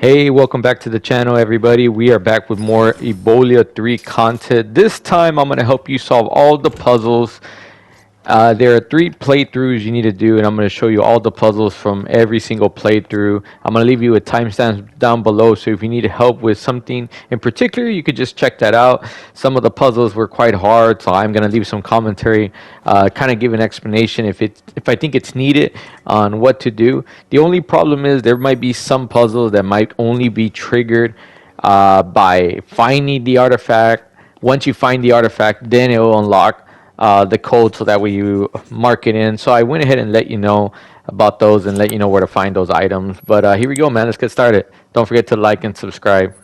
Hey, welcome back to the channel, everybody. We are back with more Ebola 3 content. This time, I'm going to help you solve all the puzzles. There are 3 playthroughs you need to do, and I'm going to show you all the puzzles from every single playthrough. I'm going to leave you with timestamps down below, so if you need help with something in particular, you could just check that out. Some of the puzzles were quite hard, so I'm going to leave some commentary, kind of give an explanation if I think it's needed on what to do. The only problem is there might be some puzzles that might only be triggered by finding the artifact. Once you find the artifact, then it will unlock the code so that way you mark it in. So I went ahead and let you know about those and let you know where to find those items. But here we go, man. Let's get started. Don't forget to like and subscribe.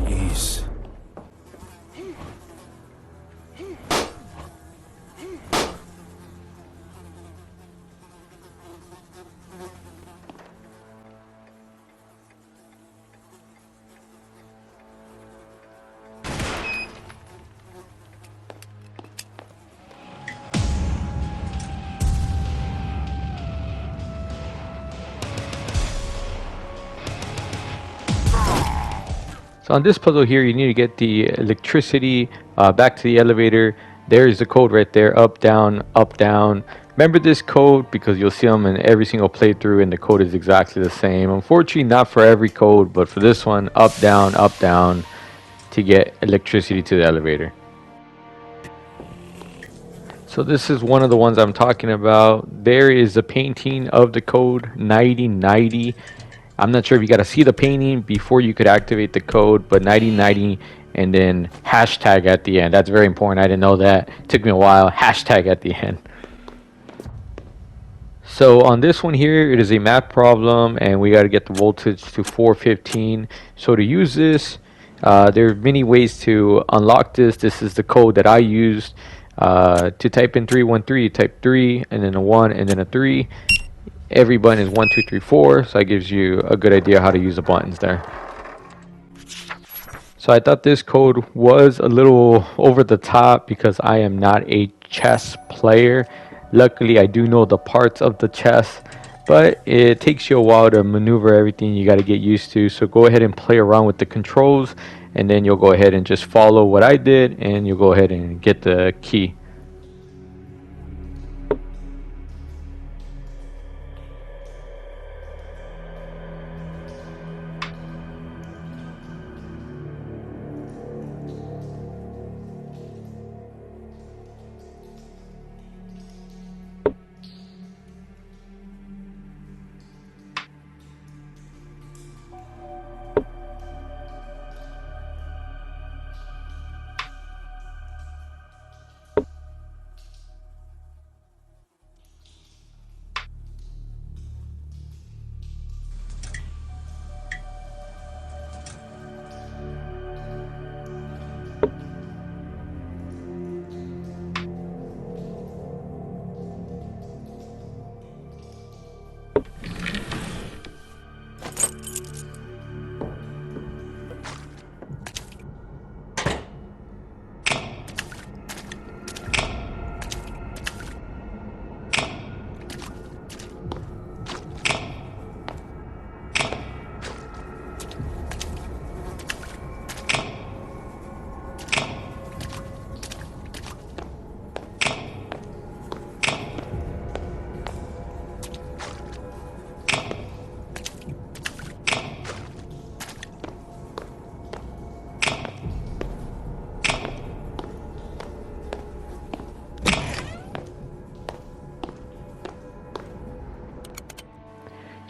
Jeez. So on this puzzle here, you need to get the electricity back to the elevator. There's the code right there, up, down, up, down. Remember this code because you'll see them in every single playthrough and the code is exactly the same. Unfortunately, not for every code, but for this one, up, down to get electricity to the elevator. So this is one of the ones I'm talking about. There is a painting of the code 9090. I'm not sure if you got to see the painting before you could activate the code, but 9090 and then hashtag at the end. That's very important. I didn't know that. It took me a while. Hashtag at the end. So on this one here, it is a math problem and we got to get the voltage to 415. So to use this, there are many ways to unlock this. This is the code that I used to type in 313. Type 3 and then a 1 and then a 3. Every button is 1, 2, 3, 4, so that gives you a good idea how to use the buttons there. So I thought this code was a little over the top because I am not a chess player. Luckily, I do know the parts of the chess, but it takes you a while to maneuver everything you got to get used to. So go ahead and play around with the controls, and then you'll go ahead and just follow what I did, and you'll go ahead and get the key.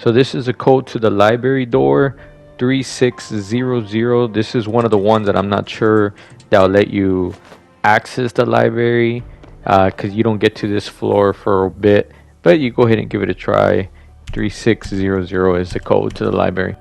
So this is a code to the library door, 3600. This is one of the ones that I'm not sure that'll let you access the library because you don't get to this floor for a bit. But you go ahead and give it a try. 3600 is the code to the library.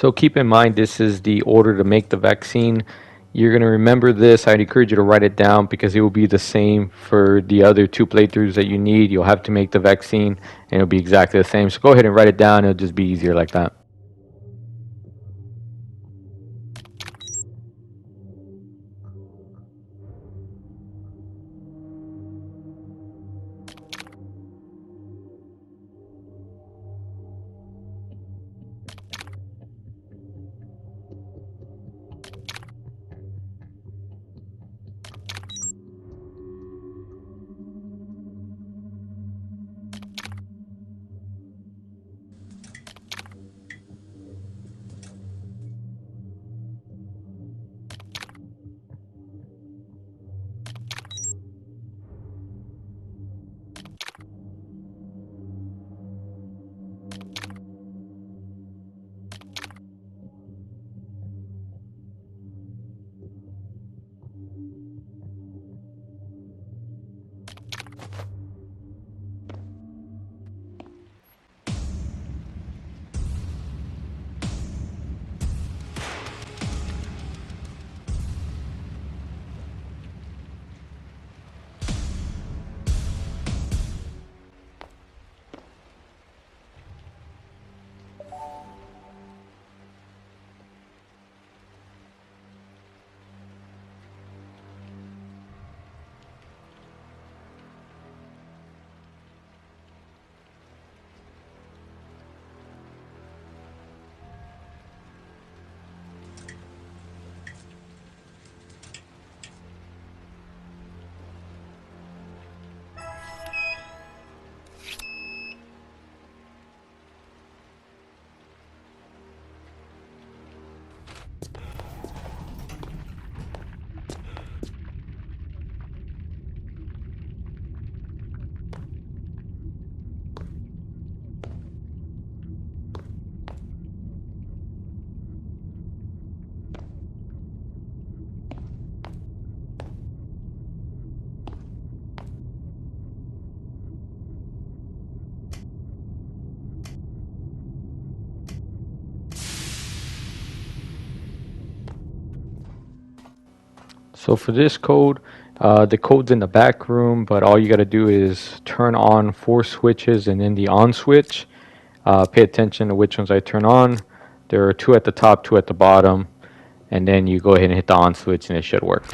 So keep in mind, this is the order to make the vaccine. You're going to remember this. I'd encourage you to write it down because it will be the same for the other two playthroughs that you need. You'll have to make the vaccine and it'll be exactly the same. So go ahead and write it down. It'll just be easier like that. So for this code, the code's in the back room, but all you got to do is turn on 4 switches and then the on switch. Pay attention to which ones I turn on. There are 2 at the top, 2 at the bottom, and then you go ahead and hit the on switch and it should work.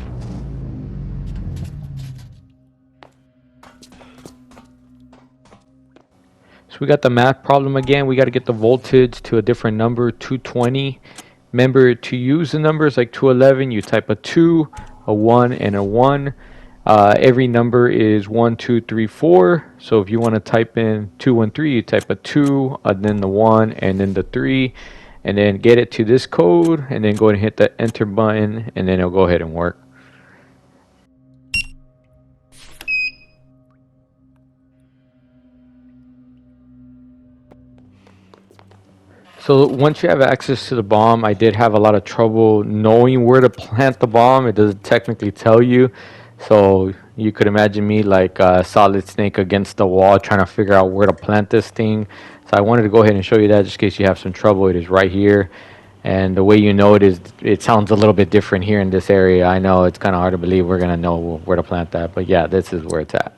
So we got the math problem again. We got to get the voltage to a different number, 220. Remember, to use the numbers like 211, you type a 2, a 1, and a 1. Every number is 1, 2, 3, 4. So if you want to type in 213, you type a 2, then the 1, and then the 3. And then get it to this code, and then go ahead and hit the enter button, and then it'll go ahead and work. So once you have access to the bomb, I did have a lot of trouble knowing where to plant the bomb. It doesn't technically tell you. So you could imagine me like a Solid Snake against the wall trying to figure out where to plant this thing. So I wanted to go ahead and show you that just in case you have some trouble. It is right here. And the way you know it is, it sounds a little bit different here in this area. I know it's kind of hard to believe we're going to know where to plant that. But yeah, this is where it's at.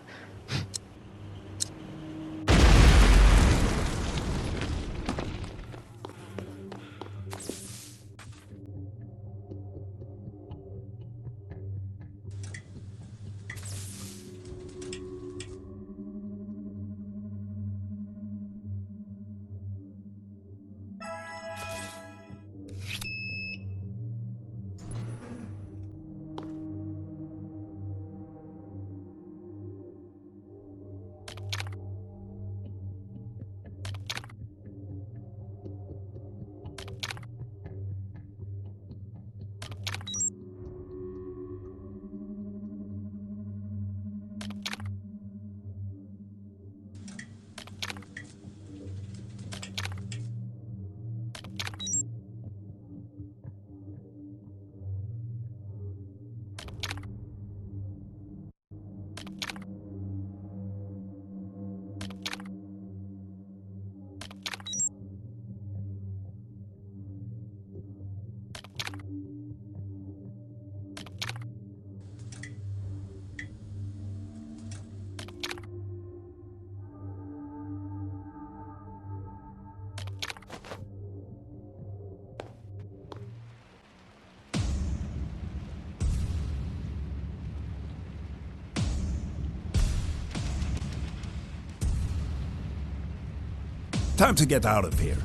Time to get out of here.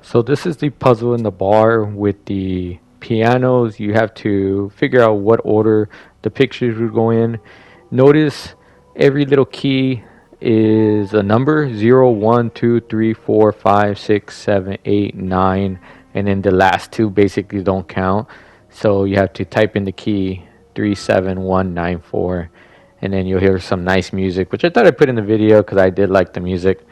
So this is the puzzle in the bar with the pianos. You have to figure out what order the pictures would go in. Notice every little key is a number: 0, 1, 2, 3, 4, 5, 6, 7, 8, 9, and then the last two basically don't count. So you have to type in the key 37194, and then you'll hear some nice music, which I thought I'd put in the video because I did like the music.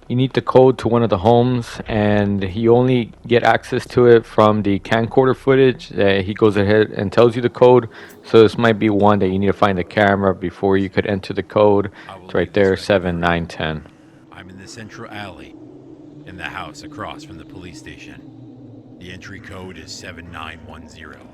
You need the code to one of the homes, and you only get access to it from the camcorder footage. He goes ahead and tells you the code. So this might be one that you need to find the camera before you could enter the code. It's right there, 7910. I'm in the central alley, in the house across from the police station. The entry code is 7910.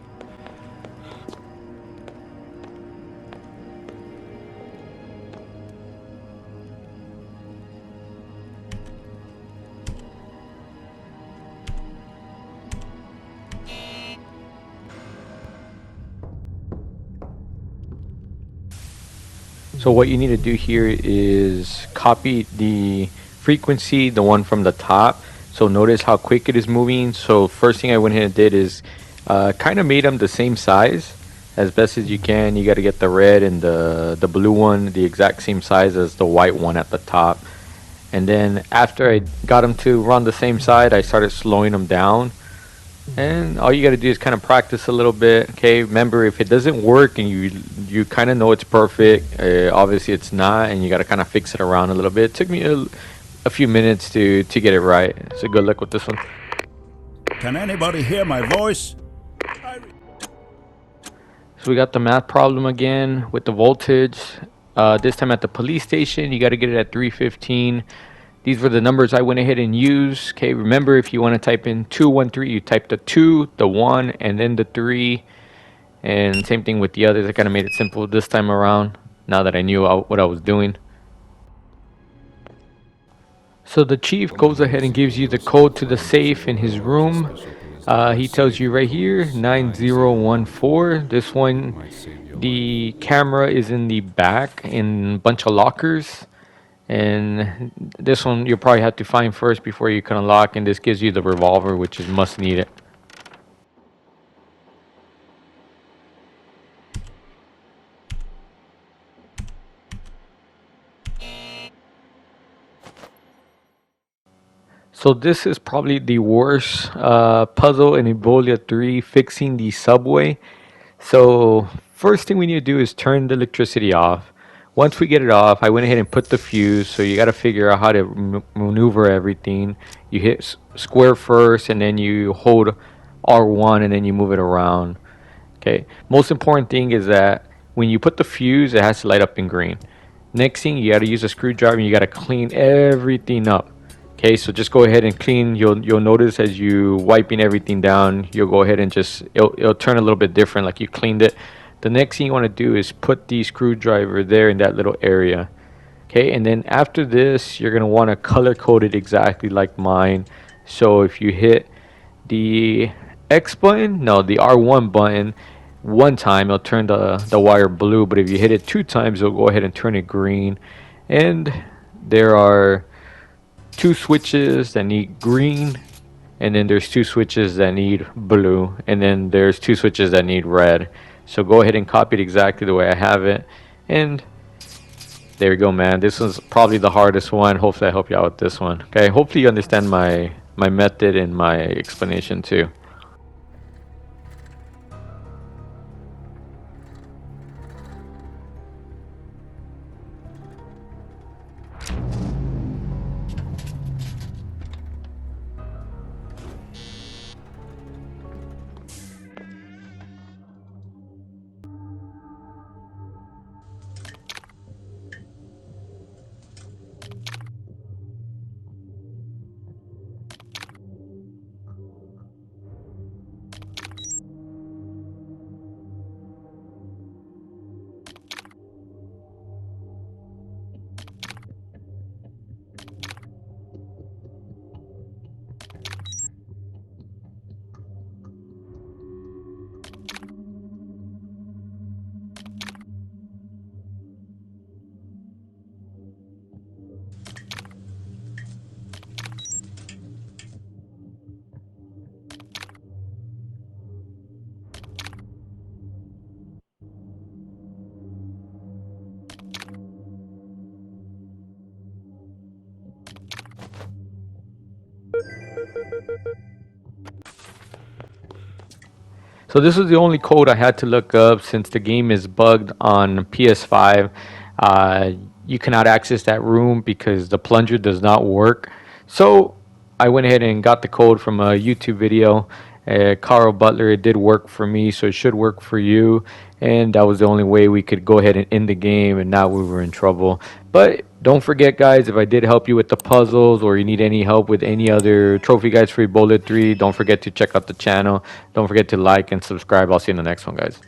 So what you need to do here is copy the frequency, the one from the top. So notice how quick it is moving. So first thing I went ahead and did is kind of made them the same size as best as you can. You got to get the red and the blue one the exact same size as the white one at the top. And then after I got them to run the same side, I started slowing them down. And all you got to do is kind of practice a little bit. Okay, remember, if it doesn't work and you kind of know it's perfect, obviously it's not, and you got to kind of fix it around a little bit. It took me a few minutes to get it right. So good luck with this one. Can anybody hear my voice? So we got the math problem again with the voltage. This time at the police station, you got to get it at 315. These were the numbers I went ahead and used. Okay, remember, if you want to type in 213, you type the 2, the 1, and then the 3. And same thing with the others. I kind of made it simple this time around, now that I knew what I was doing. So the chief goes ahead and gives you the code to the safe in his room. He tells you right here, 9014. This one, the camera is in the back in a bunch of lockers. And this one you'll probably have to find first before you can unlock, and this gives you the revolver, which is must need it. So this is probably the worst puzzle in Ebola 3, fixing the subway. So first thing we need to do is turn the electricity off. Once we get it off, I went ahead and put the fuse. So you got to figure out how to maneuver everything. You hit square first, and then you hold R1, and then you move it around. Okay. Most important thing is that when you put the fuse, it has to light up in green. Next thing, you got to use a screwdriver, and you got to clean everything up. Okay, so just go ahead and clean. You'll notice as you wiping everything down, you'll go ahead and just it'll turn a little bit different, like you cleaned it. The next thing you want to do is put the screwdriver there in that little area. Okay, and then after this, you're gonna want to color code it exactly like mine. So if you hit the X button, no, the R1 button one time, it'll turn the wire blue. But if you hit it 2 times, it'll go ahead and turn it green. And there are 2 switches that need green and then there's 2 switches that need blue, and then there's 2 switches that need red. So go ahead and copy it exactly the way I have it, and there you go, man. This was probably the hardest one. Hopefully I help you out with this one. Okay, hopefully you understand my method and my explanation too. So this was the only code I had to look up since the game is bugged on PS5. Uh, you cannot access that room because the plunger does not work. So I went ahead and got the code from a YouTube video. Carl Butler, it did work for me, so it should work for you. And that was the only way we could go ahead and end the game, and now we were in trouble. But don't forget, guys, if I did help you with the puzzles or you need any help with any other trophy guides for Ebola 3, don't forget to check out the channel. Don't forget to like and subscribe. I'll see you in the next one, guys.